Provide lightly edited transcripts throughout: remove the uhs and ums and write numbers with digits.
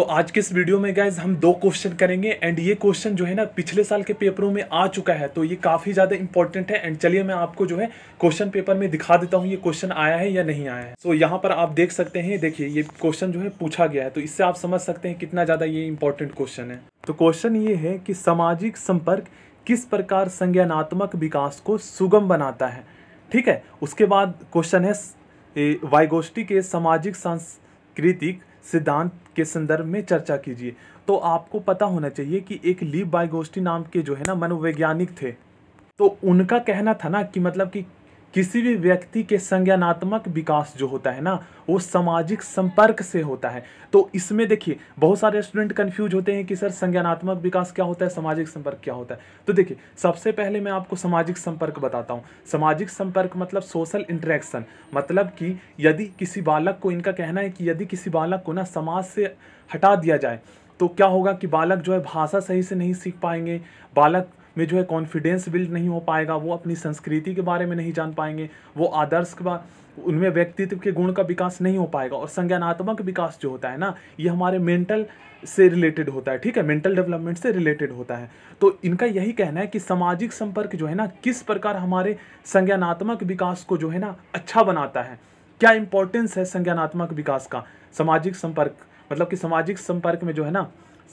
आज के इस वीडियो में गाइज हम दो क्वेश्चन करेंगे एंड ये क्वेश्चन जो है ना पिछले साल के पेपरों में आ चुका है, तो ये काफ़ी ज़्यादा इंपॉर्टेंट है। एंड चलिए मैं आपको जो है क्वेश्चन पेपर में दिखा देता हूँ ये क्वेश्चन आया है या नहीं आया है। यहाँ पर आप देख सकते हैं, देखिए ये क्वेश्चन जो है पूछा गया है, तो इससे आप समझ सकते हैं कितना ज़्यादा ये इंपॉर्टेंट क्वेश्चन है। तो क्वेश्चन ये है कि सामाजिक संपर्क किस प्रकार संज्ञानात्मक विकास को सुगम बनाता है। ठीक है, उसके बाद क्वेश्चन है वाइगोस्टी के सामाजिक सांस्कृतिक सिद्धांत के संदर्भ में चर्चा कीजिए। तो आपको पता होना चाहिए कि एक लीव वाइगोस्टी नाम के जो है ना मनोवैज्ञानिक थे, तो उनका कहना था ना कि मतलब कि किसी भी व्यक्ति के संज्ञानात्मक विकास जो होता है ना वो सामाजिक संपर्क से होता है। तो इसमें देखिए बहुत सारे स्टूडेंट कंफ्यूज होते हैं कि सर संज्ञानात्मक विकास क्या होता है, सामाजिक संपर्क क्या होता है। तो देखिए सबसे पहले मैं आपको सामाजिक संपर्क बताता हूँ। सामाजिक संपर्क मतलब सोशल इंटरेक्शन, मतलब कि यदि किसी बालक को, इनका कहना है कि यदि किसी बालक को ना समाज से हटा दिया जाए तो क्या होगा कि बालक जो है भाषा सही से नहीं सीख पाएंगे, बालक में जो है कॉन्फिडेंस बिल्ड नहीं हो पाएगा, वो अपनी संस्कृति के बारे में नहीं जान पाएंगे, वो आदर्श के उनमें व्यक्तित्व के गुण का विकास नहीं हो पाएगा। और संज्ञानात्मक विकास जो होता है ना ये हमारे मेंटल से रिलेटेड होता है। ठीक है, मेंटल डेवलपमेंट से रिलेटेड होता है। तो इनका यही कहना है कि सामाजिक संपर्क जो है ना किस प्रकार हमारे संज्ञानात्मक विकास को जो है ना अच्छा बनाता है। क्या इंपॉर्टेंस है संज्ञानात्मक विकास का, सामाजिक संपर्क मतलब कि सामाजिक संपर्क में जो है ना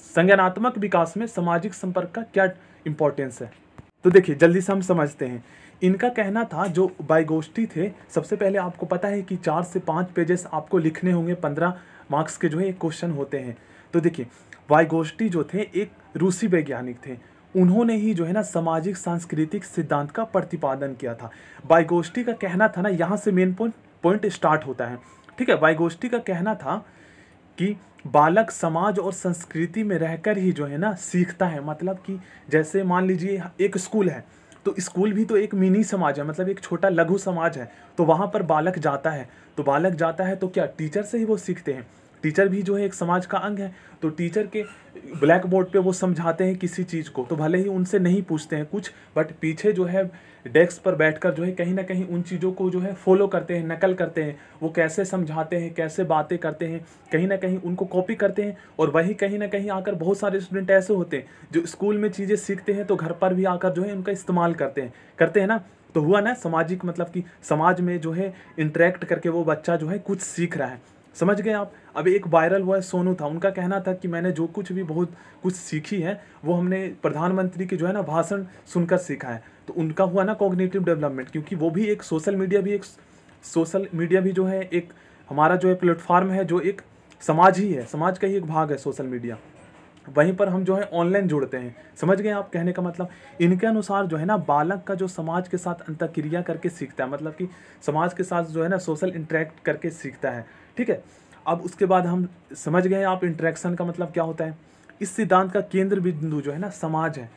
संज्ञानात्मक विकास में सामाजिक संपर्क का क्या इंपॉर्टेंस है। तो देखिए जल्दी से हम समझते हैं। इनका कहना था, जो वाइगोस्टी थे, सबसे पहले आपको पता है कि 4 से 5 पेजेस आपको लिखने होंगे, 15 मार्क्स के जो है क्वेश्चन होते हैं। तो देखिए वाइगोस्टी जो थे एक रूसी वैज्ञानिक थे, उन्होंने ही जो है ना सामाजिक सांस्कृतिक सिद्धांत का प्रतिपादन किया था। वाइगोस्टी का कहना था ना, यहाँ से मेन पॉइंट स्टार्ट होता है। ठीक है, वाइगोस्टी का कहना था कि बालक समाज और संस्कृति में रहकर ही जो है ना सीखता है। मतलब कि जैसे मान लीजिए एक स्कूल है, तो स्कूल भी तो एक मिनी समाज है, मतलब एक छोटा लघु समाज है। तो वहाँ पर बालक जाता है, तो बालक जाता है तो क्या टीचर से ही वो सीखते हैं। टीचर भी जो है एक समाज का अंग है। तो टीचर के ब्लैक बोर्ड पे वो समझाते हैं किसी चीज़ को, तो भले ही उनसे नहीं पूछते हैं कुछ, बट पीछे जो है डेस्क पर बैठकर जो है कहीं ना कहीं उन चीज़ों को जो है फॉलो करते हैं, नकल करते हैं। वो कैसे समझाते हैं, कैसे बातें करते हैं, कहीं ना कहीं उनको कॉपी करते हैं। और वही कहीं ना कहीं आकर बहुत सारे स्टूडेंट ऐसे होते हैं जो स्कूल में चीज़ें सीखते हैं तो घर पर भी आकर जो है उनका इस्तेमाल करते हैं ना। तो हुआ ना सामाजिक, मतलब कि समाज में जो है इंटरेक्ट करके वो बच्चा जो है कुछ सीख रहा है। समझ गए आप। अब एक वायरल हुआ सोनू था, उनका कहना था कि मैंने जो कुछ भी बहुत कुछ सीखी है वो हमने प्रधानमंत्री के जो है ना भाषण सुनकर सीखा है। तो उनका हुआ ना कॉग्निटिव डेवलपमेंट, क्योंकि वो भी एक सोशल मीडिया भी जो है एक हमारा जो है प्लेटफॉर्म है, जो एक समाज ही है, समाज का ही एक भाग है सोशल मीडिया। वहीं पर हम जो है ऑनलाइन जुड़ते हैं। समझ गए आप कहने का मतलब। इनके अनुसार जो है ना बालक का जो समाज के साथ अंतःक्रिया करके सीखता है, मतलब कि समाज के साथ जो है ना सोशल इंटरेक्ट करके सीखता है। ठीक है, अब उसके बाद हम समझ गए आप इंटरेक्शन का मतलब क्या होता है। इस सिद्धांत का केंद्र बिंदु जो है ना समाज है।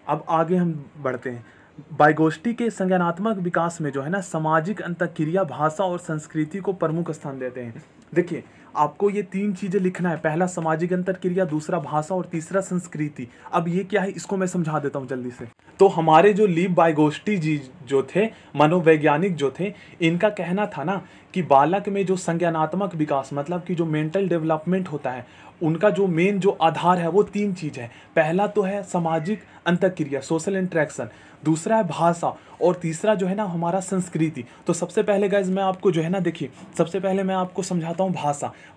अब आगे हम बढ़ते हैं। वाइगोस्टी के संज्ञानात्मक विकास में जो है ना सामाजिक अंतःक्रिया, भाषा और संस्कृति को प्रमुख स्थान देते हैं। देखिए आपको ये 3 चीज़ें लिखना है, पहला सामाजिक अंतःक्रिया, दूसरा भाषा और तीसरा संस्कृति। अब ये क्या है इसको मैं समझा देता हूँ जल्दी से। तो हमारे जो लीव वाइगोस्टी जी जो थे, मनोवैज्ञानिक जो थे, इनका कहना था ना कि बालक में जो संज्ञानात्मक विकास मतलब कि जो मेंटल डेवलपमेंट होता है, उनका जो मेन जो आधार है वो 3 चीज़ है। पहला तो है सामाजिक अंतःक्रिया, सोशल इंटरेक्शन, दूसरा है भाषा और तीसरा जो है ना हमारा संस्कृति। तो सबसे पहले गाइज मैं आपको जो है ना, देखिए सबसे पहले मैं आपको समझाता हूँ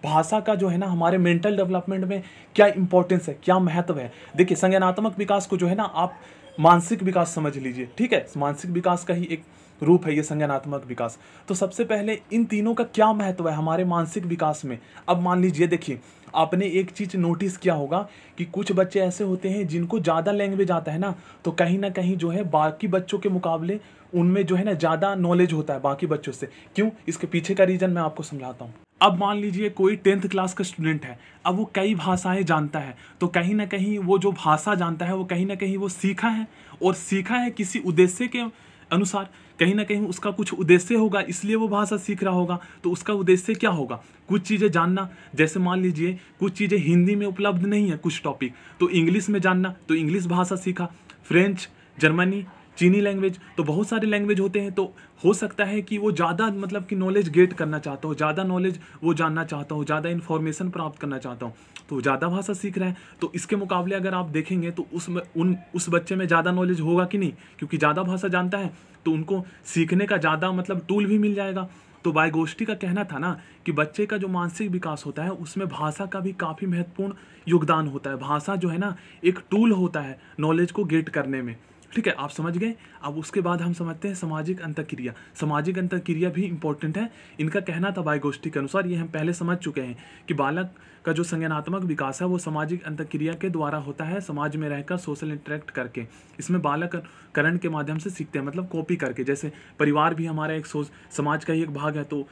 भाषा का जो है ना हमारे मेंटल डेवलपमेंट में क्या इंपॉर्टेंस है, क्या महत्व है। देखिए संज्ञानात्मक विकास को जो है ना आप मानसिक विकास समझ लीजिए। ठीक है, मानसिक विकास का ही एक रूप है ये संज्ञानात्मक विकास। तो सबसे पहले इन तीनों का क्या महत्व है हमारे मानसिक विकास में। अब मान लीजिए, देखिए आपने एक चीज़ नोटिस किया होगा कि कुछ बच्चे ऐसे होते हैं जिनको ज़्यादा लैंग्वेज आता है ना, तो कहीं ना कहीं जो है बाकी बच्चों के मुकाबले उनमें जो है ना ज़्यादा नॉलेज होता है बाकी बच्चों से। क्यों, इसके पीछे का रीज़न मैं आपको समझाता हूँ। अब मान लीजिए कोई 10th क्लास का स्टूडेंट है, अब वो कई भाषाएं जानता है, तो कहीं ना कहीं वो जो भाषा जानता है वो कहीं ना कहीं वो सीखा है, और सीखा है किसी उद्देश्य के अनुसार। कहीं ना कहीं उसका कुछ उद्देश्य होगा, इसलिए वो भाषा सीख रहा होगा। तो उसका उद्देश्य क्या होगा, कुछ चीज़ें जानना। जैसे मान लीजिए कुछ चीज़ें हिंदी में उपलब्ध नहीं है, कुछ टॉपिक तो इंग्लिश में जानना, तो इंग्लिश भाषा सीखा। फ्रेंच, जर्मनी, चीनी लैंग्वेज, तो बहुत सारे लैंग्वेज होते हैं। तो हो सकता है कि वो ज़्यादा मतलब कि नॉलेज गेट करना चाहता हो, ज़्यादा नॉलेज वो जानना चाहता हो, ज़्यादा इन्फॉर्मेशन प्राप्त करना चाहता हो। तो ज़्यादा भाषा सीख रहा है। तो इसके मुकाबले अगर आप देखेंगे तो उस बच्चे में ज़्यादा नॉलेज होगा कि नहीं, क्योंकि ज़्यादा भाषा जानता है तो उनको सीखने का ज़्यादा मतलब टूल भी मिल जाएगा। तो वाइगोस्टी का कहना था ना कि बच्चे का जो मानसिक विकास होता है उसमें भाषा का भी काफ़ी महत्वपूर्ण योगदान होता है। भाषा जो है ना एक टूल होता है नॉलेज को गेट करने में। ठीक है, आप समझ गए। अब उसके बाद हम समझते हैं सामाजिक अंतःक्रिया। सामाजिक अंतःक्रिया भी इंपॉर्टेंट है। इनका कहना था वाइगोस्टी के अनुसार, ये हम पहले समझ चुके हैं कि बालक का जो संज्ञानात्मक विकास है वो सामाजिक अंतःक्रिया के द्वारा होता है, समाज में रहकर सोशल इंटरेक्ट करके। इसमें बालक करण के माध्यम से सीखते हैं, मतलब कॉपी करके। जैसे परिवार भी हमारा एक समाज का ही एक भाग है। तो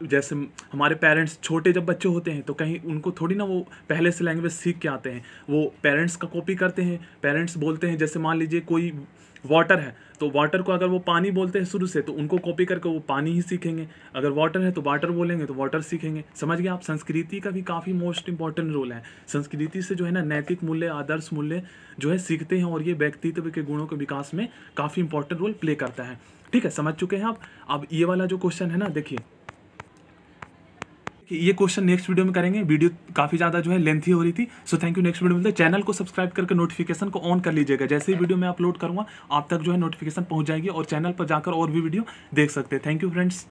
जैसे हमारे पेरेंट्स छोटे जब बच्चे होते हैं तो कहीं उनको थोड़ी ना वो पहले से लैंग्वेज सीख के आते हैं, वो पेरेंट्स का कॉपी करते हैं। पेरेंट्स बोलते हैं, जैसे मान लीजिए कोई वाटर है तो वाटर को अगर वो पानी बोलते हैं शुरू से तो उनको कॉपी करके वो पानी ही सीखेंगे। अगर वाटर है तो वाटर बोलेंगे तो वाटर सीखेंगे। समझ गए आप। संस्कृति का भी काफ़ी मोस्ट इंपॉर्टेंट रोल है। संस्कृति से जो है ना नैतिक मूल्य, आदर्श मूल्य जो है सीखते हैं और ये व्यक्तित्व के गुणों के विकास में काफ़ी इंपॉर्टेंट रोल प्ले करता है। ठीक है, समझ चुके हैं आप। अब ये वाला जो क्वेश्चन है ना, देखिए ये क्वेश्चन नेक्स्ट वीडियो में करेंगे। वीडियो काफ़ी ज़्यादा जो है लेंथी हो रही थी। So thank you. Next video में मिलते हैं। चैनल को सब्सक्राइब करके नोटिफिकेशन को ऑन कर लीजिएगा। जैसे ही वीडियो मैं अपलोड करूँगा आप तक जो है नोटिफिकेशन पहुँच जाएगी और चैनल पर जाकर और भी वीडियो देख सकते हैं। Thank you friends.